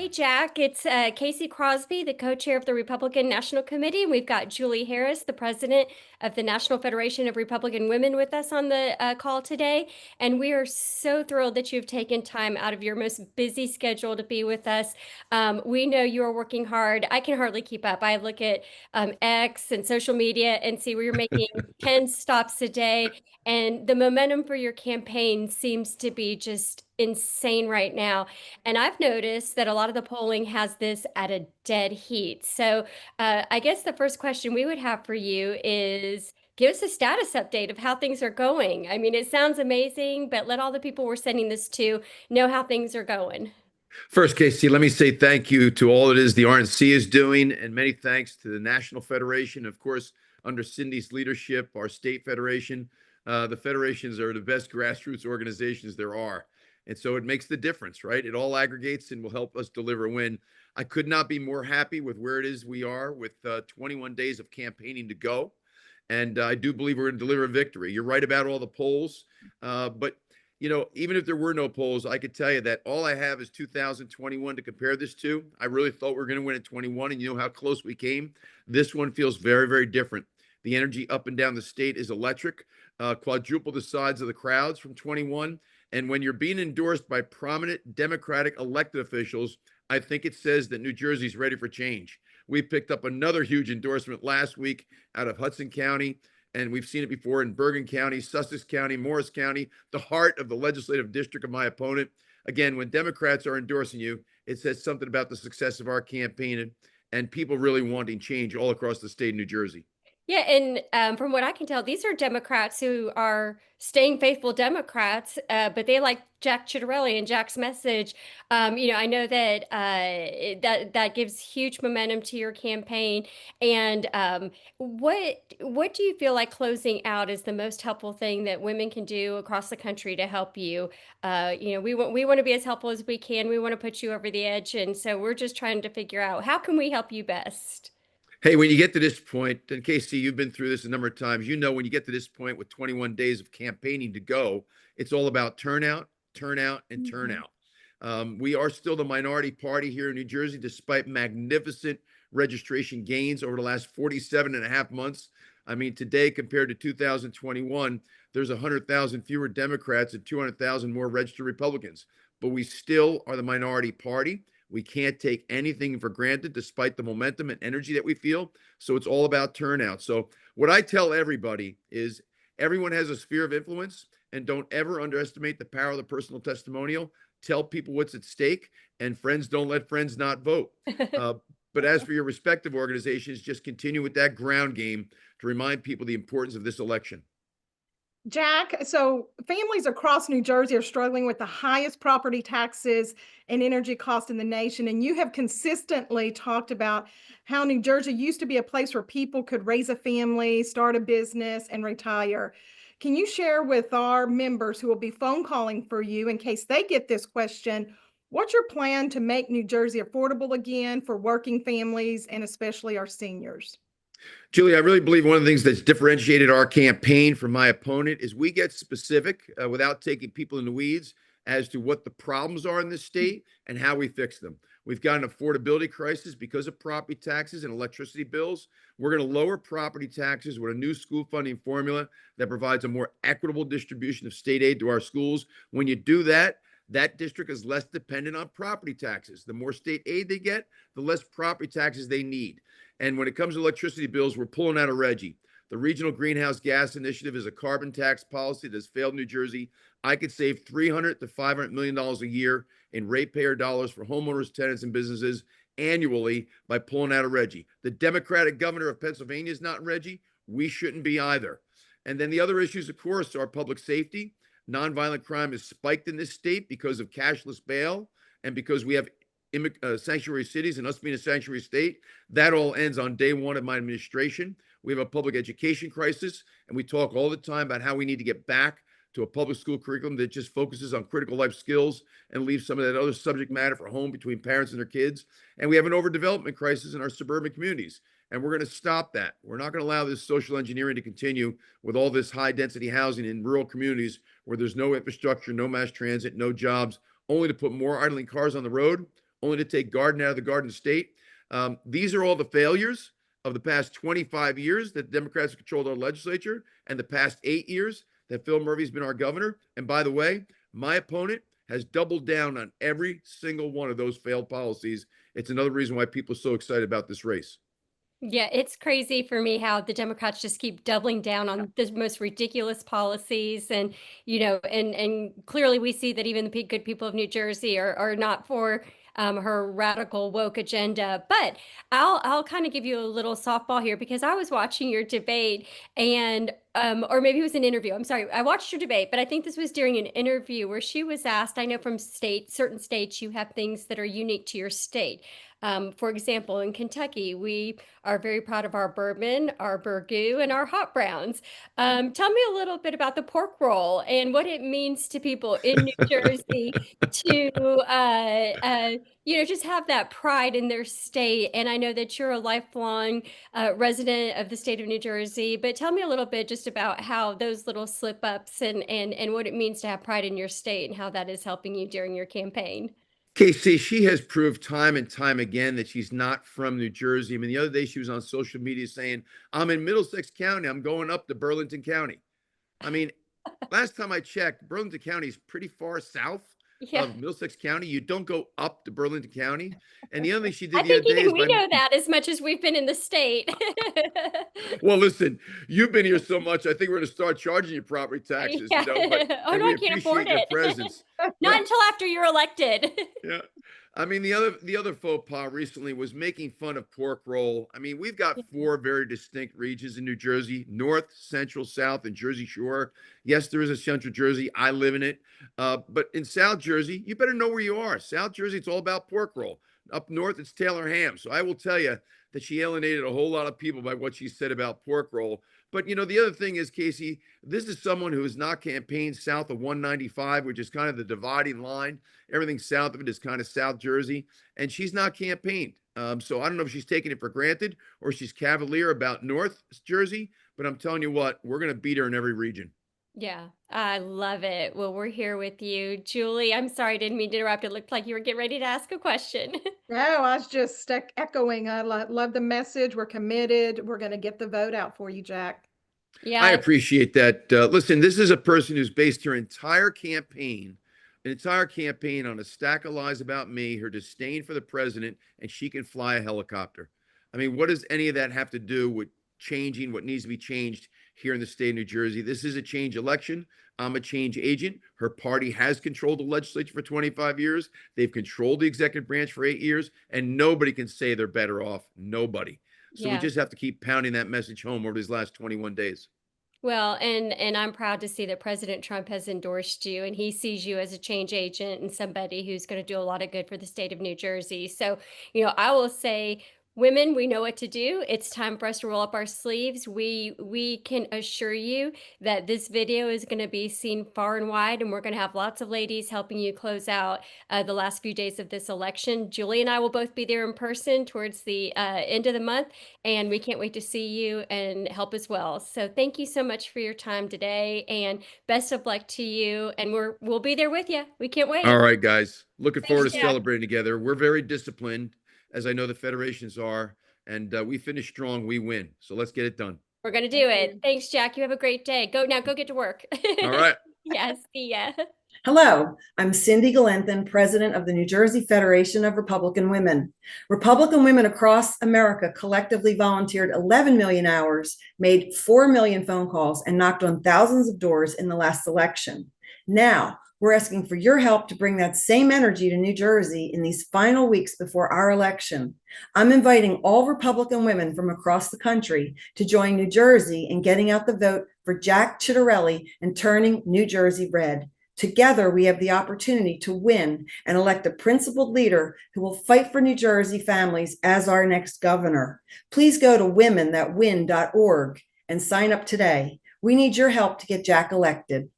Jack. It's Casey Crosby, the co-chair of the Republican National Committee. And we've got Julie Harris, the president of the National Federation of Republican Women, with us on the call today. And we are so thrilled that you've taken time out of your most busy schedule to be with us. We know you are working hard. I can hardly keep up. I look at X and social media and see where you're making 10 stops a day. And the momentum for your campaign seems to be just insane right now. And I've noticed that a lot of the polling has this at a dead heat. So I guess the first question we would have for you is give us a status update of how things are going. I mean, it sounds amazing, but let all the people we're sending this to know how things are going. First, Casey, let me say thank you to all it is the RNC is doing, and many thanks to the National Federation. Of course, under Cindy's leadership, our state federation. The federations are the best grassroots organizations there are. And so it makes the difference, right? It all aggregates and will help us deliver a win. I could not be more happy with where it is we are with 21 days of campaigning to go. And I do believe we're going to deliver a victory. You're right about all the polls, but even if there were no polls, I could tell you that all I have is 2021 to compare this to. I really thought we were going to win at 21, and you know how close we came. This one feels very, very different. The energy up and down the state is electric, quadruple the size of the crowds from 21. And when you're being endorsed by prominent Democratic elected officials, I think it says that New Jersey's ready for change. We picked up another huge endorsement last week out of Hudson County. And we've seen it before in Bergen County, Sussex County, Morris County, the heart of the legislative district of my opponent. Again, when Democrats are endorsing you, it says something about the success of our campaign and people really wanting change all across the state of New Jersey. Yeah, and from what I can tell, these are Democrats who are staying faithful Democrats, but they like Jack Ciattarelli and Jack's message. I know that that gives huge momentum to your campaign. And what do you feel like closing out is the most helpful thing that women can do across the country to help you? We want to be as helpful as we can. We want to put you over the edge, and so we're just trying to figure out how can we help you best. Hey, when you get to this point, and Casey, you've been through this a number of times, when you get to this point with 21 days of campaigning to go, it's all about turnout, turnout, and turnout. We are still the minority party here in New Jersey, despite magnificent registration gains over the last 47 and a half months. I mean, today compared to 2021, there's 100,000 fewer Democrats and 200,000 more registered Republicans. But we still are the minority party. We can't take anything for granted despite the momentum and energy that we feel. So it's all about turnout. So what I tell everybody is everyone has a sphere of influence, and don't ever underestimate the power of the personal testimonial. Tell people what's at stake, and friends don't let friends not vote. But as for your respective organizations, just continue with that ground game to remind people the importance of this election. Jack, so families across New Jersey are struggling with the highest property taxes and energy costs in the nation. And you have consistently talked about how New Jersey used to be a place where people could raise a family, start a business, and retire. Can you share with our members who will be phone calling for you in case they get this question, what's your plan to make New Jersey affordable again for working families and especially our seniors? Julie, I really believe one of the things that's differentiated our campaign from my opponent is we get specific without taking people in the weeds as to what the problems are in this state and how we fix them. We've got an affordability crisis because of property taxes and electricity bills. We're going to lower property taxes with a new school funding formula that provides a more equitable distribution of state aid to our schools. When you do that, that district is less dependent on property taxes. The more state aid they get, the less property taxes they need. And when it comes to electricity bills, we're pulling out of Reggie. The Regional Greenhouse Gas Initiative is a carbon tax policy that's failed New Jersey. I could save $300 to $500 million a year in ratepayer dollars for homeowners, tenants, and businesses annually by pulling out of Reggie. The Democratic governor of Pennsylvania is not in Reggie. We shouldn't be either. And then the other issues, of course, are public safety. Nonviolent crime has spiked in this state because of cashless bail and because we have sanctuary cities and us being a sanctuary state. That all ends on day one of my administration. We have a public education crisis, and we talk all the time about how we need to get back to a public school curriculum that just focuses on critical life skills and leaves some of that other subject matter for home between parents and their kids. And we have an overdevelopment crisis in our suburban communities, and we're going to stop that. We're not going to allow this social engineering to continue with all this high density housing in rural communities where there's no infrastructure, no mass transit, no jobs, only to put more idling cars on the road. only to take garden out of the Garden State. These are all the failures of the past 25 years that the Democrats have controlled our legislature, and the past 8 years that Phil Murphy's been our governor. And by the way, my opponent has doubled down on every single one of those failed policies. It's another reason why people are so excited about this race. Yeah, it's crazy for me how the Democrats just keep doubling down on the most ridiculous policies, and and clearly we see that even the good people of New Jersey are not for her radical woke agenda. But I'll kind of give you a little softball here, because I was watching your debate, and or maybe it was an interview. I'm sorry, I watched your debate, but I think this was during an interview where she was asked. I know from certain states, you have things that are unique to your state. For example, in Kentucky, we are very proud of our bourbon, our burgoo, and our hot browns. Tell me a little bit about the pork roll and what it means to people in New Jersey to, just have that pride in their state. And I know that you're a lifelong resident of the state of New Jersey, but tell me a little bit just about how those little slip ups and what it means to have pride in your state and how that is helping you during your campaign. Casey, she has proved time and time again that she's not from New Jersey. I mean, the other day she was on social media saying, I'm in Middlesex County. I'm going up to Burlington County. I mean, last time I checked, Burlington County is pretty far south Yeah. of Middlesex County. You don't go up to Burlington County. And the other thing she I did the think other day even is we know that as much as we've been in the state. well, listen, you've been here so much. I think we're going to start charging you property taxes, Yeah. Oh, and no, we I can't afford appreciate your it. presence. Not until after you're elected. Yeah. I mean, the other faux pas recently was making fun of pork roll. I mean, we've got four very distinct regions in New Jersey: North, Central, South, and Jersey Shore. Yes, there is a Central Jersey. I live in it. But in South Jersey, you better know where you are. South Jersey, it's all about pork roll. Up north, it's Taylor ham. So I will tell you that she alienated a whole lot of people by what she said about pork roll. But the other thing is, Casey, this is someone who has not campaigned south of 195, which is kind of the dividing line. Everything south of it is kind of South Jersey, and she's not campaigned. So I don't know if she's taking it for granted or she's cavalier about North Jersey, but I'm telling you what, we're going to beat her in every region. Yeah, I love it. Well, we're here with you. Julie, I'm sorry, I didn't mean to interrupt. It looked like you were getting ready to ask a question. No, I was just echoing. I love the message. We're committed. We're going to get the vote out for you, Jack. I Yeah, appreciate that. Listen, this is a person who's based her entire campaign on a stack of lies about me, her disdain for the president, and she can fly a helicopter. I mean, what does any of that have to do with changing what needs to be changed here in the state of New Jersey? This is a change election. I'm a change agent. Her party has controlled the legislature for 25 years. They've controlled the executive branch for 8 years, and nobody can say they're better off. Nobody. So we yeah. just have to keep pounding that message home over these last 21 days. Well, and I'm proud to see that President Trump has endorsed you, and he sees you as a change agent and somebody who's going to do a lot of good for the state of New Jersey. So, I will say, women, we know what to do. It's time for us to roll up our sleeves. We can assure you that this video is going to be seen far and wide, and we're going to have lots of ladies helping you close out the last few days of this election. Julie and I will both be there in person towards the end of the month, and we can't wait to see you and help as well. So thank you so much for your time today, and best of luck to you. And we'll be there with you. We can't wait. All right, guys. Looking forward Thanks, to Jack. celebrating together. We're very disciplined, as I know the federations are, and we finish strong. We win. So let's get it done. We're gonna do it. Thanks, Jack. You have a great day. Go get to work. All right. Yes, see ya. Hello, I'm Cindy Galenthan, President of the New Jersey Federation of Republican Women. Republican women across America collectively volunteered 11 million hours, made 4 million phone calls, and knocked on thousands of doors in the last election. Now, we're asking for your help to bring that same energy to New Jersey in these final weeks before our election. I'm inviting all Republican women from across the country to join New Jersey in getting out the vote for Jack Ciattarelli and turning New Jersey red. Together, we have the opportunity to win and elect a principled leader who will fight for New Jersey families as our next governor. Please go to womenthatwin.org and sign up today. We need your help to get Jack elected.